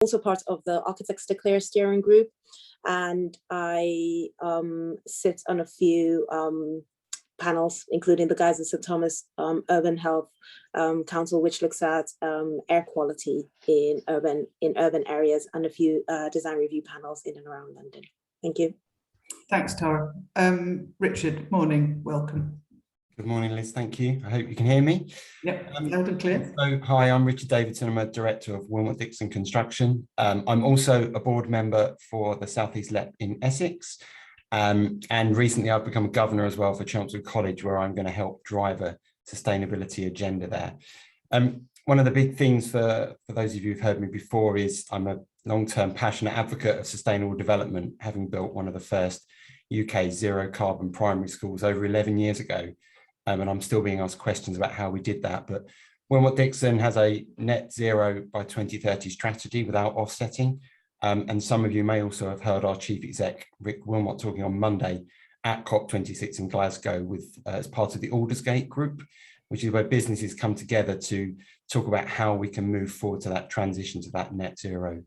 also part of the Architects Declare steering group, and I sit on a few panels, including the guys at St. Thomas Urban Health Council, which looks at air quality in urban areas, and a few design review panels in and around London. Thank you. Thanks, Tara. Richard, morning, welcome. Good morning, Liz. Thank you. I hope you can hear me. Yep, loud and clear. So, hi, I'm Richard Davidson. I'm a director of Wilmot Dixon Construction. I'm also a board member for the South East LEP in Essex. And recently I've become a governor as well for Chelmsford College, where I'm going to help drive a sustainability agenda there. One of the big things for those of you who've heard me before is I'm a long-term passionate advocate of sustainable development, having built one of the first UK zero carbon primary schools over 11 years ago. And I'm still being asked questions about how we did that. But Wilmot Dixon has a net zero by 2030 strategy without offsetting. And some of you may also have heard our chief exec, Rick Wilmot, talking on Monday at COP26 in Glasgow with as part of the Aldersgate Group, which is where businesses come together to talk about how we can move forward to that transition to that net zero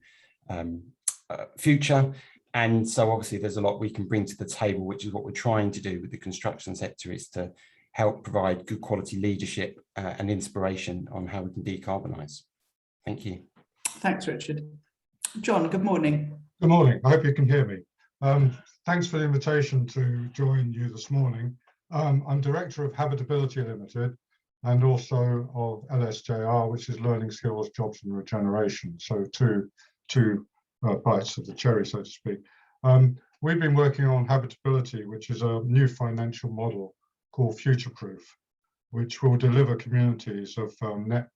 future. And so obviously there's a lot we can bring to the table, which is what we're trying to do with the construction sector, is to help provide good quality leadership and inspiration on how we can decarbonise. Thank you. Thanks, Richard. John, good morning. Good morning. I hope you can hear me. Thanks for the invitation to join you this morning. I'm director of Habitability Limited and also of LSJR, which is Learning Skills, Jobs and Regeneration. So two bites of the cherry, so to speak. We've been working on habitability, which is a new financial model called Futureproof, which will deliver communities of net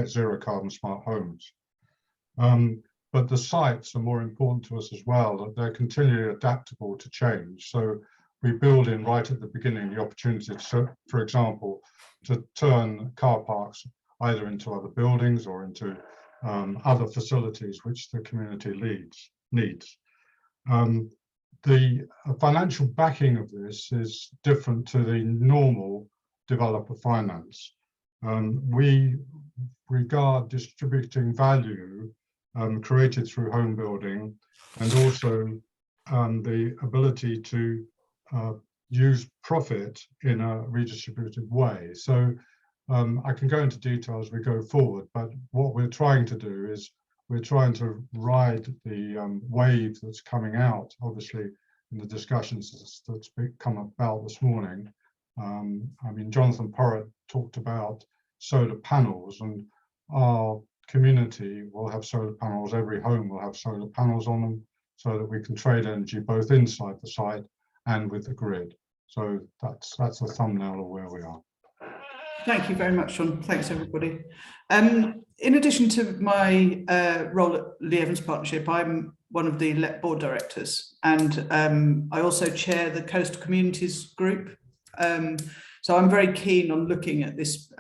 zero carbon smart homes. But the sites are more important to us as well, that they're continually adaptable to change. So we build in right at the beginning the opportunity to, for example, to turn car parks either into other buildings or into other facilities which the community needs. The financial backing of this is different to the normal developer finance. We regard distributing value created through home building and also the ability to use profit in a redistributive way. So I can go into detail as we go forward, but what we're trying to do is we're trying to ride the wave that's coming out, obviously, in the discussions that's come about this morning. I mean, Jonathan Porritt talked about solar panels, and our community will have solar panels, every home will have solar panels on them, so that we can trade energy both inside the site and with the grid. So that's a thumbnail of where we are. Thank you very much, Sean. Thanks, everybody. In addition to my role at Lee Evans Partnership, I'm one of the LEP board directors, and I also chair the Coastal Communities Group. So I'm very keen on looking at this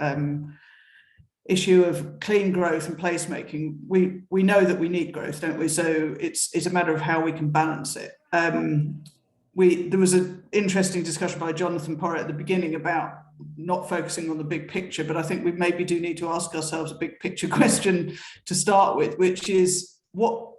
issue of clean growth and placemaking. We know that we need growth, don't we? So it's a matter of how we can balance it. There was an interesting discussion by Jonathan Porritt at the beginning about not focusing on the big picture, but I think we maybe do need to ask ourselves a big picture question to start with, which is what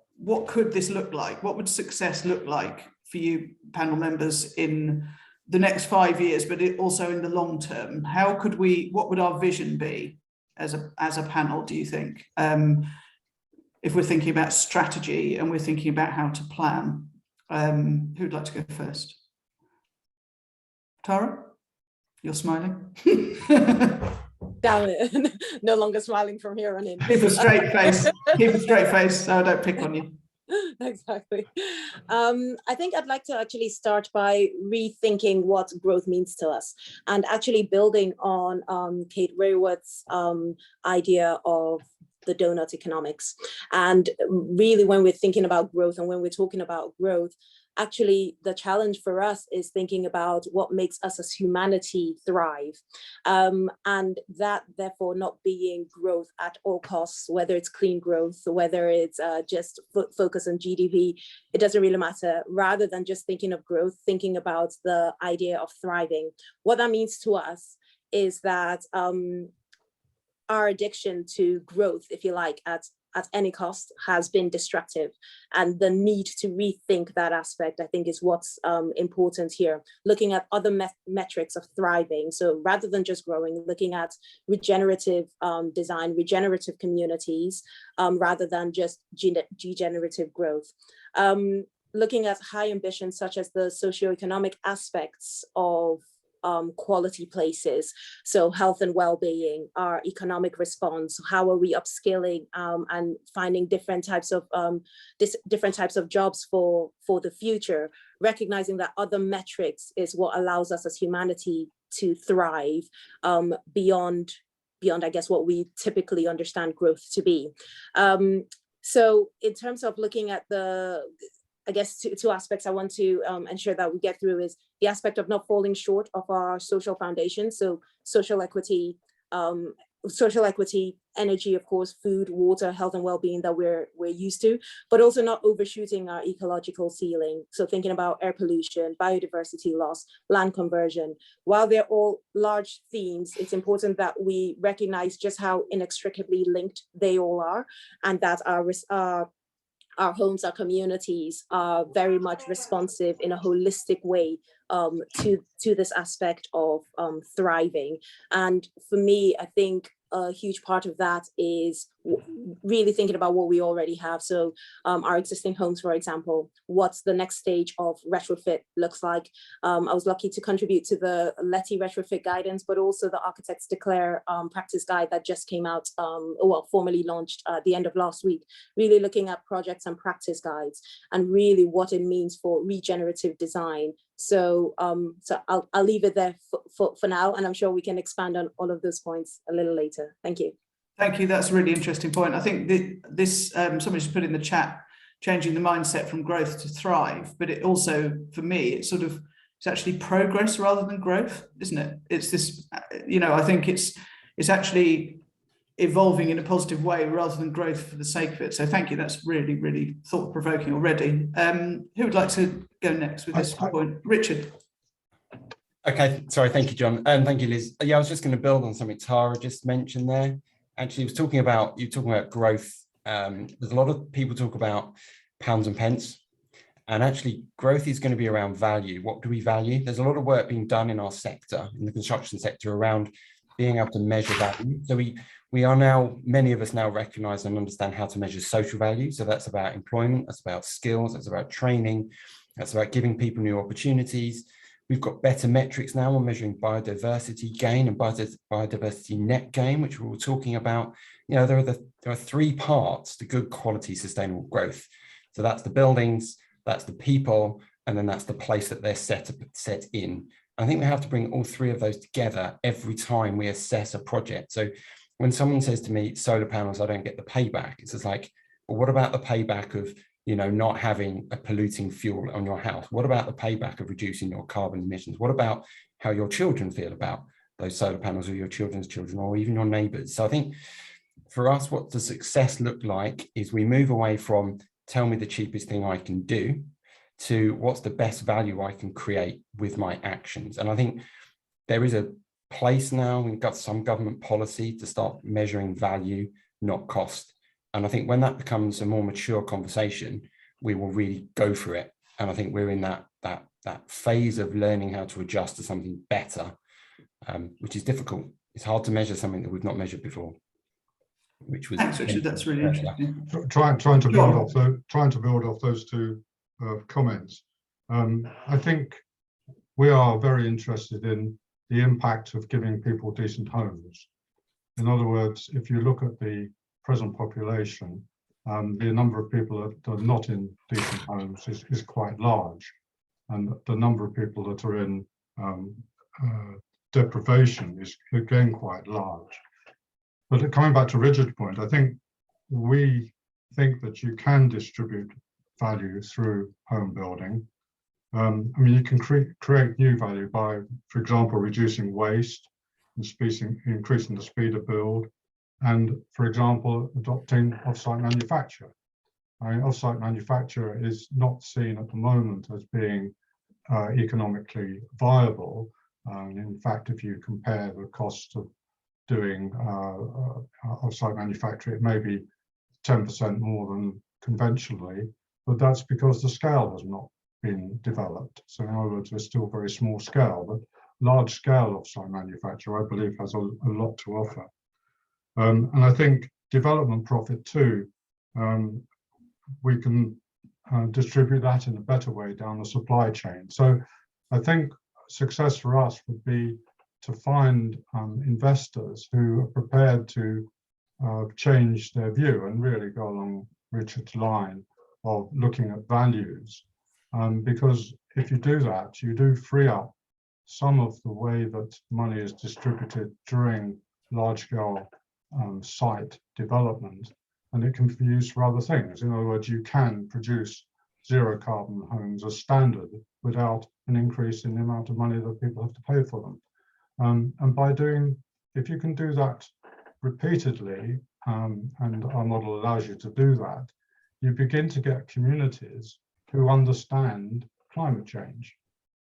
could this look like? What would success look like for you panel members in the next 5 years, but also in the long term? What would our vision be as a panel, do you think? If we're thinking about strategy and we're thinking about how to plan, who'd like to go first? Tara? You're smiling. Damn it. No longer smiling from here on in. Keep a straight face. Keep a straight face so I don't pick on you. Exactly. I think I'd like to actually start by rethinking what growth means to us, and actually building on Kate Raworth's idea of the donut economics. And really, when we're thinking about growth and when we're talking about growth, actually the challenge for us is thinking about what makes us as humanity thrive, and that therefore not being growth at all costs, whether it's clean growth, whether it's just focus on GDP, it doesn't really matter. Rather than just thinking of growth, thinking about the idea of thriving. What that means to us is that our addiction to growth, if you like, at at any cost has been destructive, and the need to rethink that aspect, I think, is what's important here. Looking at other metrics of thriving, so rather than just growing, looking at regenerative design, regenerative communities, rather than just degenerative growth. Looking at high ambitions such as the socioeconomic aspects of quality places, so health and well-being, our economic response, how are we upskilling and finding different types of jobs for the future, recognizing that other metrics is what allows us as humanity to thrive beyond I guess what we typically understand growth to be. So in terms of looking at I guess two aspects I want to ensure that we get through is the aspect of not falling short of our social foundation. So social equity, energy, of course, food, water, health and well-being that we're used to, but also not overshooting our ecological ceiling. So thinking about air pollution, biodiversity loss, land conversion. While they're all large themes, it's important that we recognize just how inextricably linked they all are, and that our homes, our communities are very much responsive in a holistic way to this aspect of thriving. And for me, I think a huge part of that is really thinking about what we already have. So our existing homes, for example, what's the next stage of retrofit looks like. I was lucky to contribute to the LETI retrofit guidance, but also the Architects Declare practice guide that just came out, formally launched at the end of last week, really looking at projects and practice guides and really what it means for regenerative design. So I'll leave it there for now, and I'm sure we can expand on all of those points a little later. Thank you. Thank you. That's a really interesting point. I think this somebody's put in the chat, changing the mindset from growth to thrive, but it also, for me, it's actually progress rather than growth, isn't it? It's this, I think it's actually evolving in a positive way rather than growth for the sake of it. So thank you. That's really, really thought-provoking already. Who would like to go next with this point? Richard. Okay, sorry, thank you, John. Thank you, Liz. Yeah, I was just going to build on something Tara just mentioned there. Actually, you're talking about growth. There's a lot of people talk about pounds and pence, and actually growth is going to be around value. What do we value? There's a lot of work being done in our sector, in the construction sector, around being able to measure value. So we are now, many of us now recognize and understand how to measure social value. So that's about employment, that's about skills, that's about training, that's about giving people new opportunities. We've got better metrics now on measuring biodiversity gain and biodiversity net gain, which we were talking about. There are three parts to good quality sustainable growth. So that's the buildings, that's the people, and then that's the place that they're set in. I think we have to bring all three of those together every time we assess a project. So when someone says to me, solar panels, I don't get the payback, it's just like, well, what about the payback of not having a polluting fuel on your house? What about the payback of reducing your carbon emissions? What about how your children feel about those solar panels, or your children's children, or even your neighbors? So I think for us, what does success look like is we move away from tell me the cheapest thing I can do to what's the best value I can create with my actions. And I think there is a place now, we've got some government policy to start measuring value, not cost. And I think when that becomes a more mature conversation, we will really go for it. And I think we're in that phase of learning how to adjust to something better, which is difficult. It's hard to measure something that we've not measured before. Which was thanks, Richard. That's really interesting. Trying to build off those two comments. I think we are very interested in the impact of giving people decent homes. In other words, if you look at the present population, the number of people that are not in decent homes is quite large, and the number of people that are in deprivation is again quite large. But coming back to Richard's point, I think we think that you can distribute value through home building. You can create new value by, for example, reducing waste and increasing the speed of build, and, for example, adopting off-site manufacture. Off-site manufacture is not seen at the moment as being economically viable. In fact, if you compare the cost of doing off-site manufacture, it may be 10% more than conventionally, but that's because the scale has not been developed. So in other words, we're still very small scale, but large scale offsite manufacture, I believe, has a lot to offer. And I think development profit too, we can distribute that in a better way down the supply chain. So I think success for us would be to find investors who are prepared to change their view and really go along Richard's line of looking at values. Because if you do that, you do free up some of the way that money is distributed during large-scale site development, and it can be used for other things. In other words, you can produce zero carbon homes as standard without an increase in the amount of money that people have to pay for them. And by doing, if you can do that repeatedly, and our model allows you to do that, you begin to get communities who understand climate change,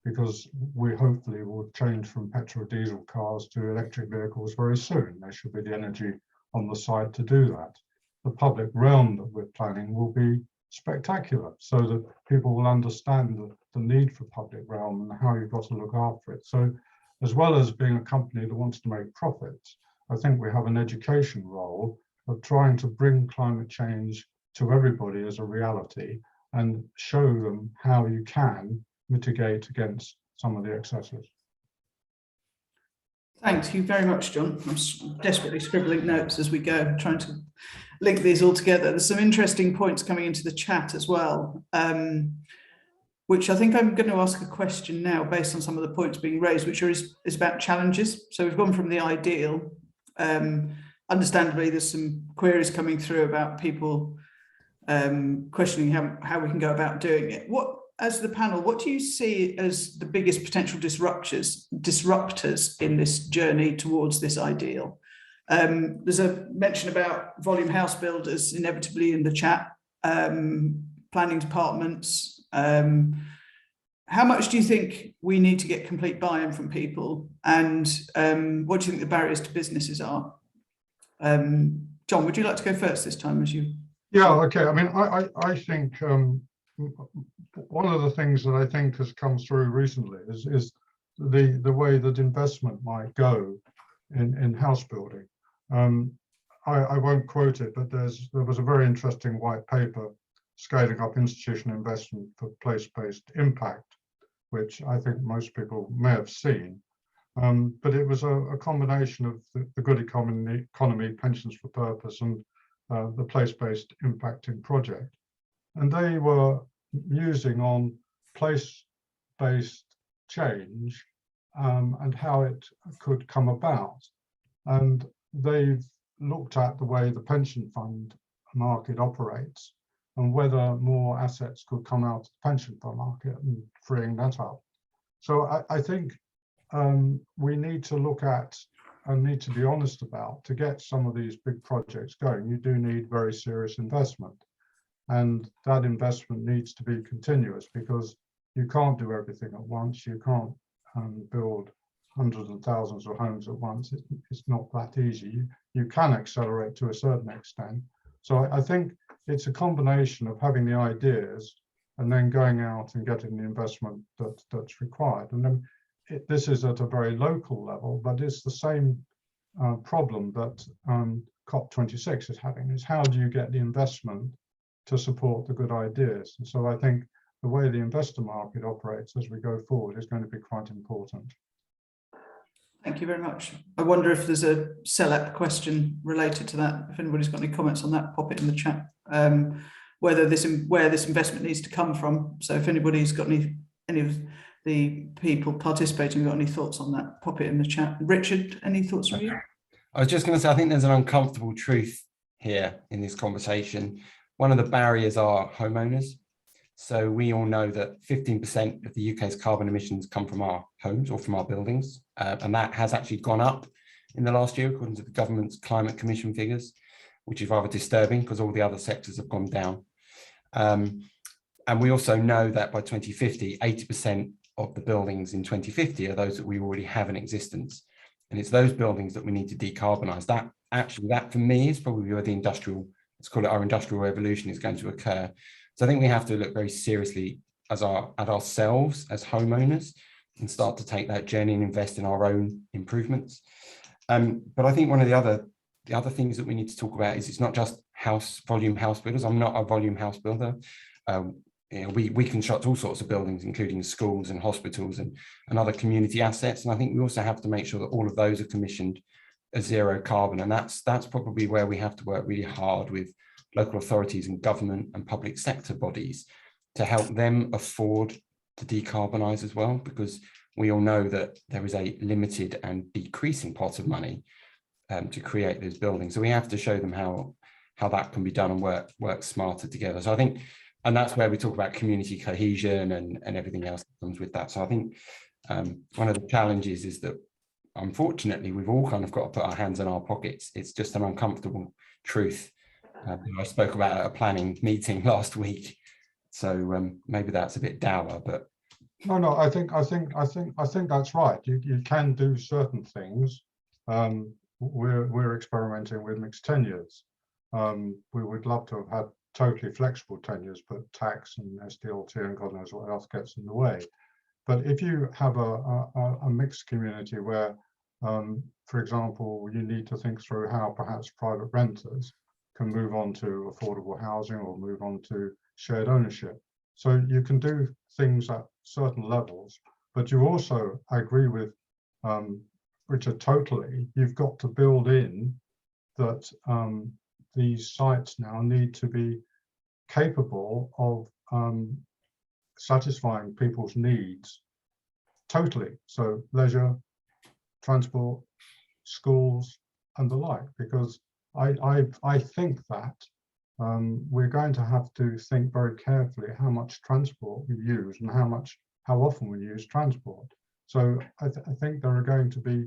because we hopefully will change from petrol diesel cars to electric vehicles very soon. There should be the energy on the site to do that. The public realm that we're planning will be spectacular, so that people will understand the need for public realm and how you've got to look after it. So as well as being a company that wants to make profits, I think we have an education role of trying to bring climate change to everybody as a reality and show them how you can mitigate against some of the excesses. Thank you very much, John. I'm desperately scribbling notes as we go, trying to link these all together. There's some interesting points coming into the chat as well, which I think I'm going to ask a question now based on some of the points being raised, which is about challenges. So we've gone from the ideal. Understandably, there's some queries coming through about people questioning how we can go about doing it. What, as the panel, what do you see as the biggest potential disruptors in this journey towards this ideal? There's a mention about volume house builders inevitably in the chat, planning departments. How much do you think we need to get complete buy-in from people? And what do you think the barriers to businesses are? John, would you like to go first this time as you? Yeah, okay. I mean, I think one of the things that I think has come through recently is the way that investment might go in house building. I won't quote it, but there was a very interesting white paper, Scaling Up Institutional Investment for Place-Based Impact, which I think most people may have seen. But it was a combination of the good economy, pensions for purpose, and the place-based impacting project. And they were musing on place-based change and how it could come about. And they've looked at the way the pension fund market operates and whether more assets could come out of the pension fund market and freeing that up. So I think we need to look at and need to be honest about, to get some of these big projects going, you do need very serious investment. And that investment needs to be continuous, because you can't do everything at once. You can't build hundreds of thousands of homes at once. It's not that easy. You can accelerate to a certain extent. So I think it's a combination of having the ideas and then going out and getting the investment that's required. And then this is at a very local level, but it's the same problem that COP26 is having, is how do you get the investment to support the good ideas? And so I think the way the investor market operates as we go forward is going to be quite important. Thank you very much. I wonder if there's a CELEP question related to that. If anybody's got any comments on that, pop it in the chat. Where this investment needs to come from. So if anybody's got any of the people participating got any thoughts on that, pop it in the chat. Richard, any thoughts from you? I was just going to say, I think there's an uncomfortable truth here in this conversation. One of the barriers are homeowners. So we all know that 15% of the UK's carbon emissions come from our homes or from our buildings. And that has actually gone up in the last year, according to the government's Climate Commission figures, which is rather disturbing because all the other sectors have gone down. And we also know that by 2050, 80% of the buildings in 2050 are those that we already have in existence. And it's those buildings that we need to decarbonise. That for me is probably where the industrial let's call it our industrial revolution, is going to occur. So I think we have to look very seriously at ourselves as homeowners and start to take that journey and invest in our own improvements. But I think one of the other things that we need to talk about is it's not just volume house builders. I'm not a volume house builder. We construct all sorts of buildings, including schools and hospitals and other community assets. And I think we also have to make sure that all of those are commissioned as zero carbon. And that's probably where we have to work really hard with local authorities and government and public sector bodies to help them afford to decarbonize as well, because we all know that there is a limited and decreasing pot of money to create those buildings. So we have to show them how that can be done and work smarter together. So I think, and that's where we talk about community cohesion and everything else that comes with that. So I think one of the challenges is that, unfortunately, we've all kind of got to put our hands in our pockets. It's just an uncomfortable truth. I spoke about at a planning meeting last week. So maybe that's a bit dour, but no, I think that's right. You can do certain things. We're experimenting with mixed tenures. We would love to have had totally flexible tenures, but tax and SDLT and God knows what else gets in the way. But if you have a mixed community where, for example, you need to think through how perhaps private renters can move on to affordable housing or move on to shared ownership. So you can do things at certain levels, but you also, I agree with Richard totally, you've got to build in that these sites now need to be capable of satisfying people's needs totally. So leisure, transport, schools, and the like, because I think that we're going to have to think very carefully how much transport we use and how often we use transport. So I think there are going to be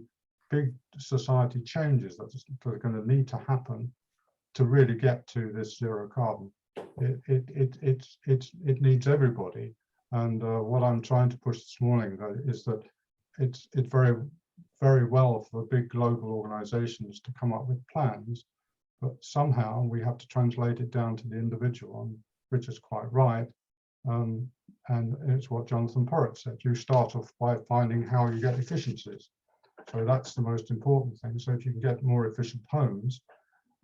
big society changes that are going to need to happen to really get to this zero carbon. It needs everybody. And what I'm trying to push this morning is that it's very, very well for big global organizations to come up with plans, but somehow we have to translate it down to the individual. And Richard's quite right. And it's what Jonathan Porritt said. You start off by finding how you get efficiencies. So that's the most important thing. So if you can get more efficient homes,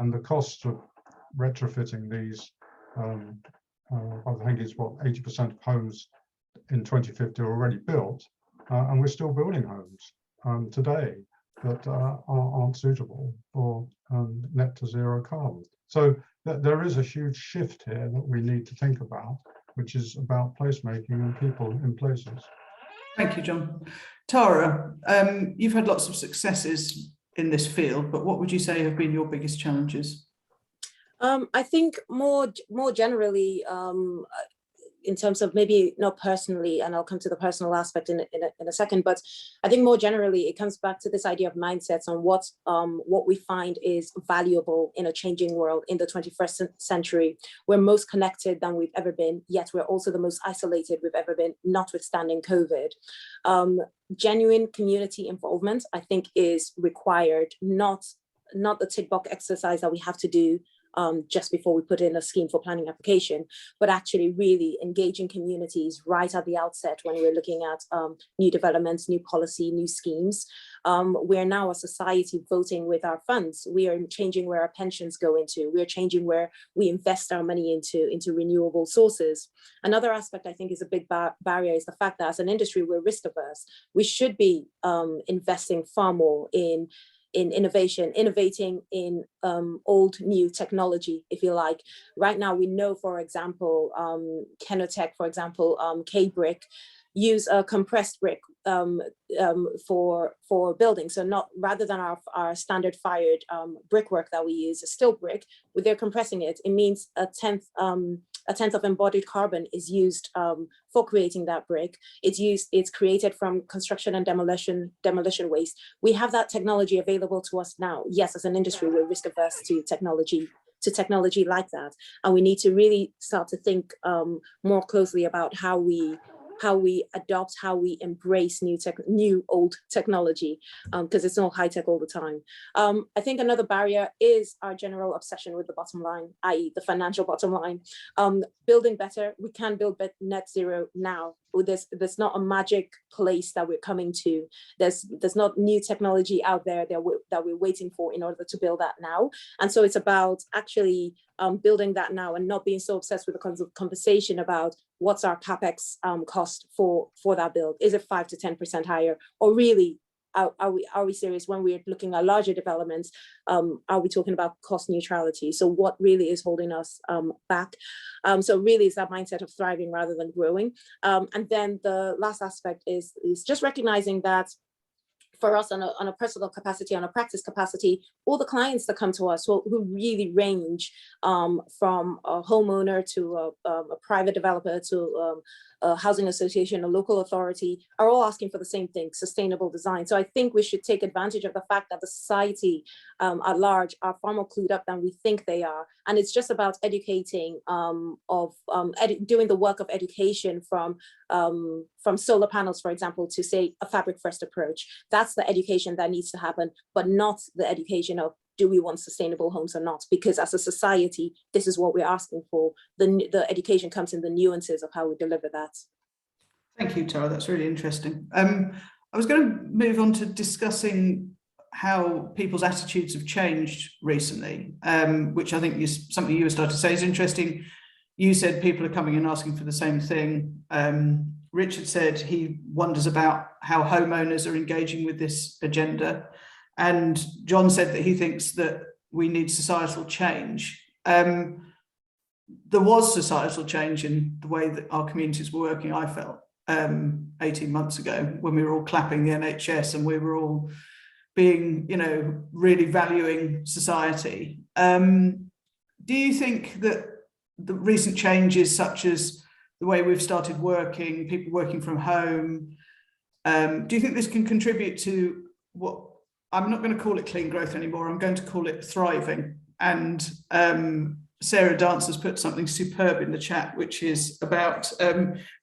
and the cost of retrofitting these, I think it's what 80% of homes in 2050 are already built, and we're still building homes today that aren't suitable for net to zero carbon. So there is a huge shift here that we need to think about, which is about placemaking and people in places. Thank you, John. Tara, you've had lots of successes in this field, but what would you say have been your biggest challenges? I think more generally, in terms of maybe not personally, and I'll come to the personal aspect in a second, but I think more generally, it comes back to this idea of mindsets on what we find is valuable in a changing world in the 21st century. We're most connected than we've ever been, yet we're also the most isolated we've ever been, notwithstanding COVID. Genuine community involvement, I think, is required, not the tick box exercise that we have to do just before we put in a scheme for planning application, but actually really engaging communities right at the outset when we're looking at new developments, new policy, new schemes. We're now a society voting with our funds. We are changing where our pensions go into. We're changing where we invest our money into renewable sources. Another aspect I think is a big barrier is the fact that as an industry, we're risk averse. We should be investing far more in innovation, innovating in old new technology, if you like. Right now, we know, for example, Kenotech, for example, K-Brick, use a compressed brick for building. So not rather than our standard fired brickwork that we use, a steel brick, with they're compressing it, it means a tenth of embodied carbon is used for creating that brick. It's created from construction and demolition waste. We have that technology available to us now. Yes, as an industry, we're risk averse to technology like that. And we need to really start to think more closely about how we how we adopt, how we embrace new old technology, because it's not high tech all the time. I think another barrier is our general obsession with the bottom line, i.e. the financial bottom line. Building better, we can build net zero now. There's not a magic place that we're coming to. There's not new technology out there that we're waiting for in order to build that now. And so it's about actually building that now and not being so obsessed with the conversation about what's our capex cost for that build. Is it 5 to 10% higher, or really are we serious when we're looking at larger developments? Are we talking about cost neutrality? So what really is holding us back? So really it's that mindset of thriving rather than growing. And then the last aspect is just recognizing that for us on a personal capacity, on a practice capacity, all the clients that come to us who really range from a homeowner to a private developer to a housing association, a local authority, are all asking for the same thing, sustainable design. So I think we should take advantage of the fact that the society at large are far more clued up than we think they are. And it's just about educating, doing the work of education from solar panels, for example, to say a fabric first approach. That's the education that needs to happen, but not the education of do we want sustainable homes or not? Because as a society, this is what we're asking for. The education comes in the nuances of how we deliver that. Thank you, Tara. That's really interesting. I was going to move on to discussing how people's attitudes have changed recently, which I think is something you were starting to say is interesting. You said people are coming and asking for the same thing. Richard said he wonders about how homeowners are engaging with this agenda. And John said that he thinks that we need societal change. There was societal change in the way that our communities were working, I felt, 18 months ago, when we were all clapping the NHS and we were all being, really valuing society. Do you think that the recent changes, such as the way we've started working, people working from home, do you think this can contribute to what, I'm not going to call it clean growth anymore, I'm going to call it thriving? And Sarah Dance has put something superb in the chat, which is about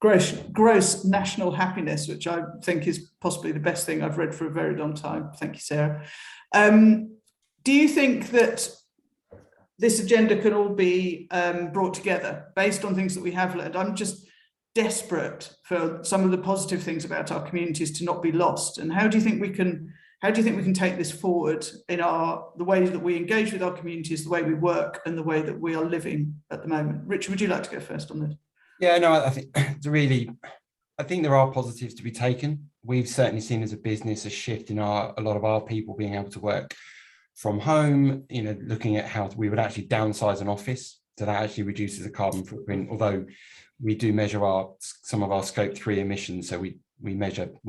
gross national happiness, which I think is possibly the best thing I've read for a very long time. Thank you, Sarah. Do you think that this agenda can all be brought together based on things that we have learned? I'm just desperate for some of the positive things about our communities to not be lost. And how do you think we can take this forward in the ways that we engage with our communities, the way we work, and the way that we are living at the moment? Richard, would you like to go first on this? Yeah, no, I think I think there are positives to be taken. We've certainly seen as a business a shift in a lot of our people being able to work from home, looking at how we would actually downsize an office, so that actually reduces the carbon footprint, although we do measure some of our scope 3 emissions. So we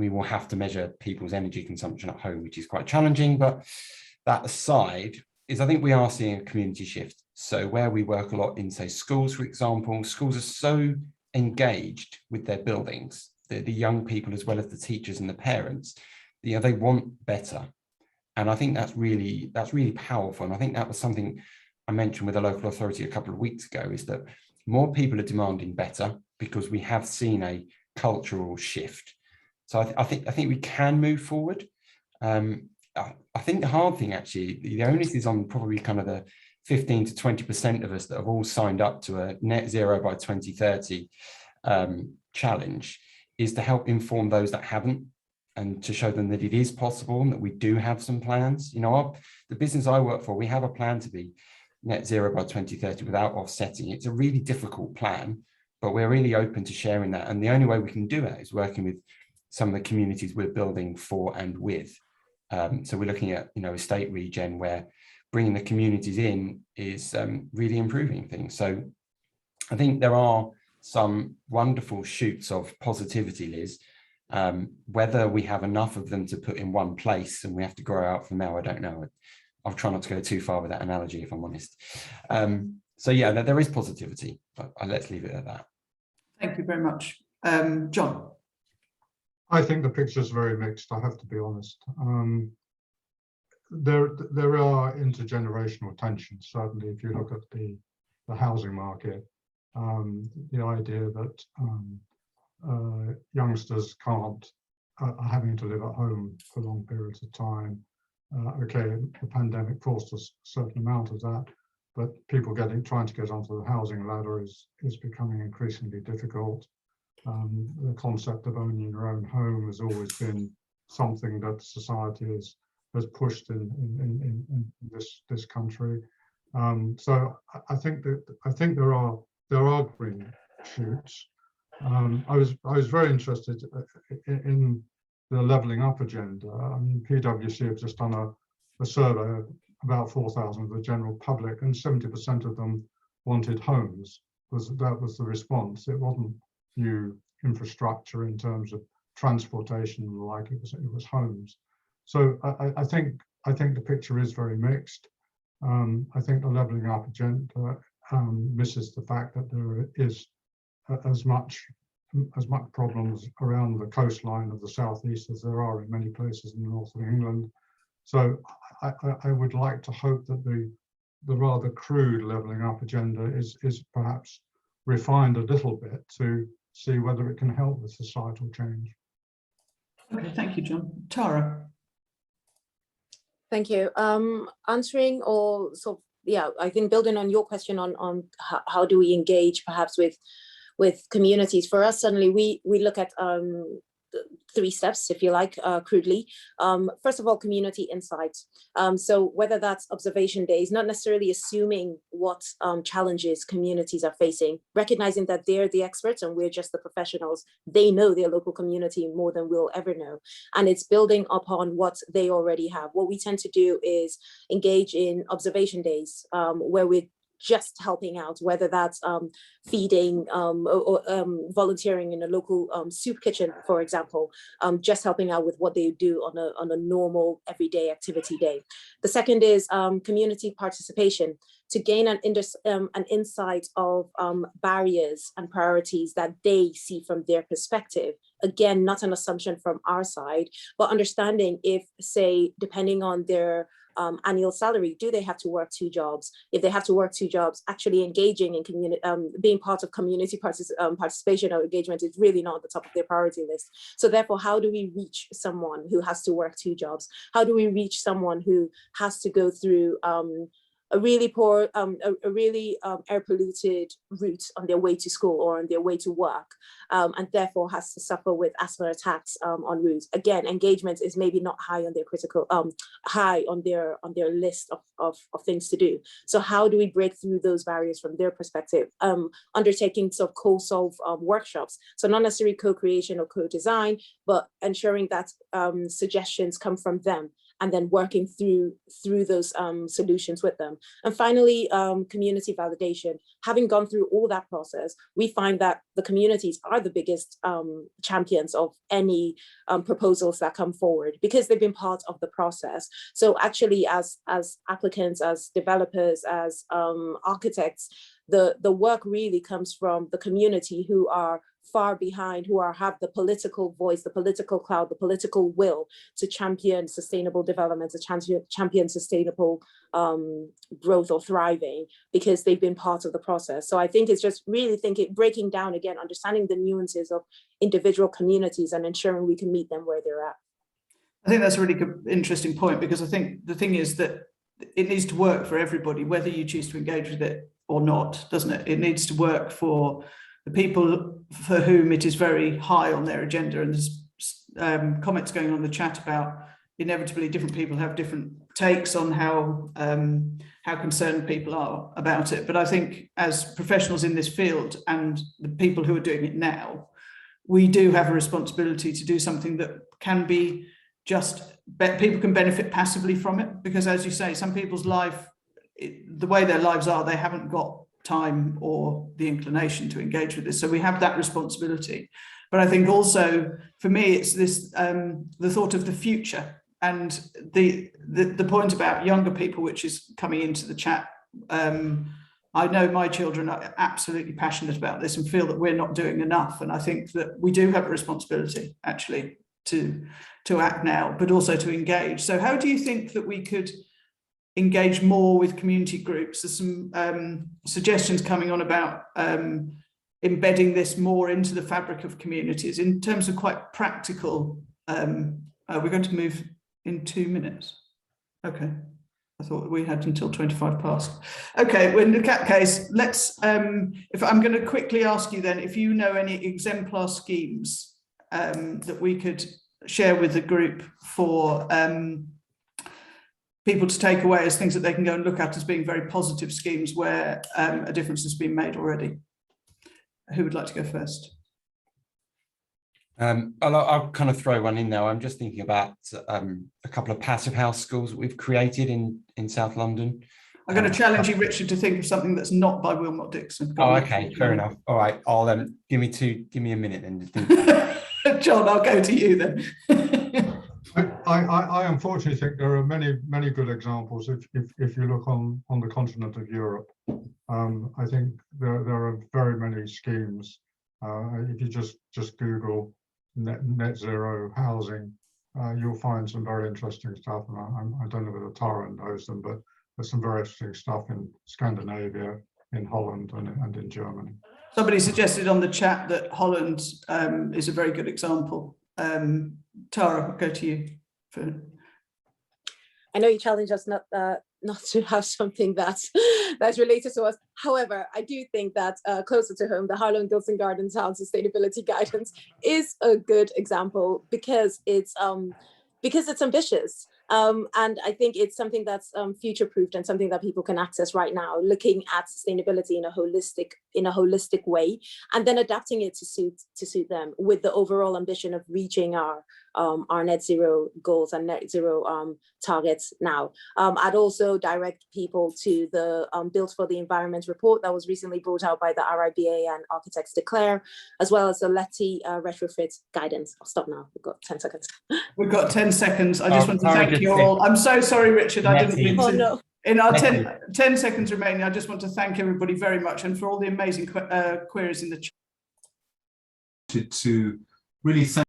will have to measure people's energy consumption at home, which is quite challenging. But that aside, I think we are seeing a community shift. So where we work a lot in, say, schools, for example, schools are so engaged with their buildings, the young people as well as the teachers and the parents, they want better. And I think that's really powerful. And I think that was something I mentioned with a local authority a couple of weeks ago, is that more people are demanding better because we have seen a cultural shift. So I think we can move forward. I think the hard thing, actually, the onus is on probably kind of the 15 to 20% of us that have all signed up to a net zero by 2030 challenge, is to help inform those that haven't, and to show them that it is possible and that we do have some plans. The business I work for, we have a plan to be net zero by 2030 without offsetting. It's a really difficult plan, but we're really open to sharing that. And the only way we can do it is working with some of the communities we're building for and with. So we're looking at, estate regen, where bringing the communities in is really improving things. So I think there are some wonderful shoots of positivity, Liz. Whether we have enough of them to put in one place and we have to grow out from there, I don't know. I'll try not to go too far with that analogy, if I'm honest. So yeah, there is positivity, but let's leave it at that. Thank you very much. John? I think the picture's very mixed, I have to be honest. There are intergenerational tensions, certainly, if you look at the housing market. The idea that youngsters are having to live at home for long periods of time. Okay, the pandemic forced us a certain amount of that, but people trying to get onto the housing ladder is becoming increasingly difficult. The concept of owning your own home has always been something that society has pushed in this country. So I think there are green shoots. I was very interested in the levelling up agenda. I mean, PwC have just done a survey of about 4,000 of the general public, and 70% of them wanted homes. That was the response. It wasn't new infrastructure in terms of transportation and the like. It was homes. So I think the picture is very mixed. I think the levelling up agenda misses the fact that there is as much problems around the coastline of the southeast as there are in many places in the north of England. So I would like to hope that the rather crude levelling up agenda is perhaps refined a little bit to see whether it can help with societal change. Okay, thank you, John. Tara. Thank you. Answering or so, yeah, I think building on your question on how do we engage perhaps with communities. For us, suddenly we look at 3 steps, if you like, crudely. First of all, community insights. So whether that's observation days, not necessarily assuming what challenges communities are facing, recognizing that they're the experts and we're just the professionals. They know their local community more than we'll ever know. And it's building upon what they already have. What we tend to do is engage in observation days where we're just helping out, whether that's feeding or volunteering in a local soup kitchen, for example, just helping out with what they do on a normal everyday activity day. The second is community participation, to gain an insight of barriers and priorities that they see from their perspective. Again, not an assumption from our side, but understanding if, say, depending on their annual salary, do they have to work 2 jobs? If they have to work 2 jobs, actually engaging in community, being part of community participation or engagement is really not at the top of their priority list. So therefore, how do we reach someone who has to work 2 jobs? How do we reach someone who has to go through a really poor, a really air polluted route on their way to school or on their way to work, and therefore has to suffer with asthma attacks en route? Again, engagement is maybe not high on their high on their list of things to do. So how do we break through those barriers from their perspective? Undertaking sort of co-solve workshops. So not necessarily co-creation or co-design, but ensuring that suggestions come from them, and then working through those solutions with them. And finally, community validation. Having gone through all that process, we find that the communities are the biggest champions of any proposals that come forward, because they've been part of the process. So actually, as applicants, as developers, as architects, the work really comes from the community, who are far behind, who have the political voice, the political clout, the political will to champion sustainable development, to champion sustainable growth or thriving, because they've been part of the process. So I think it's just really breaking down again, understanding the nuances of individual communities and ensuring we can meet them where they're at. I think that's a really good, interesting point, because I think the thing is that it needs to work for everybody, whether you choose to engage with it or not, doesn't it? It needs to work for the people for whom it is very high on their agenda. And there's comments going on in the chat about inevitably different people have different takes on how concerned people are about it. But I think as professionals in this field and the people who are doing it now, we do have a responsibility to do something that can be people can benefit passively from it. Because as you say, some people's life, the way their lives are, they haven't got time or the inclination to engage with this. So we have that responsibility. But I think also for me, it's this the thought of the future, and the point about younger people, which is coming into the chat. I know my children are absolutely passionate about this and feel that we're not doing enough. And I think that we do have a responsibility actually to act now, but also to engage. So how do you think that we could engage more with community groups? There's some suggestions coming on about embedding this more into the fabric of communities in terms of quite practical. We're going to move in 2 minutes. Okay. I thought we had until 25 past. Okay, well, in that case, let's, if I'm going to quickly ask you then, if you know any exemplar schemes that we could share with the group for people to take away as things that they can go and look at as being very positive schemes where a difference has been made already. Who would like to go first? I'll kind of throw one in there. I'm just thinking about a couple of passive house schools that we've created in South London. I'm going to challenge you, Richard, to think of something that's not by Wilmot Dixon. Oh, okay, fair enough. All right, I'll give me a minute then to think. John, I'll go to you then. I unfortunately think there are many good examples. If you look on the continent of Europe, I think there are very many schemes. If you just Google net zero housing, you'll find some very interesting stuff. And I don't know whether Tara knows them, but there's some very interesting stuff in Scandinavia, in Holland, and in Germany. Somebody suggested on the chat that Holland is a very good example. Tara, I'll go to you. I know you challenge us not to have something that's related to us. However, I do think that closer to home, the Harlow and Gilson Garden Town Sustainability Guidance is a good example because it's ambitious. And I think it's something that's future-proofed and something that people can access right now, looking at sustainability in a holistic way, and then adapting it to suit them with the overall ambition of reaching our net zero goals and net zero targets now. I'd also direct people to the Built for the Environment report that was recently brought out by the RIBA and Architects Declare, as well as the LETI retrofit guidance. I'll stop now. We've got 10 seconds. We've got 10 seconds. I just want to thank you all. I'm so sorry, Richard. I didn't mean to. Oh, no. In our 10 seconds remaining, I just want to thank everybody very much and for all the amazing queries in the chat. To really thank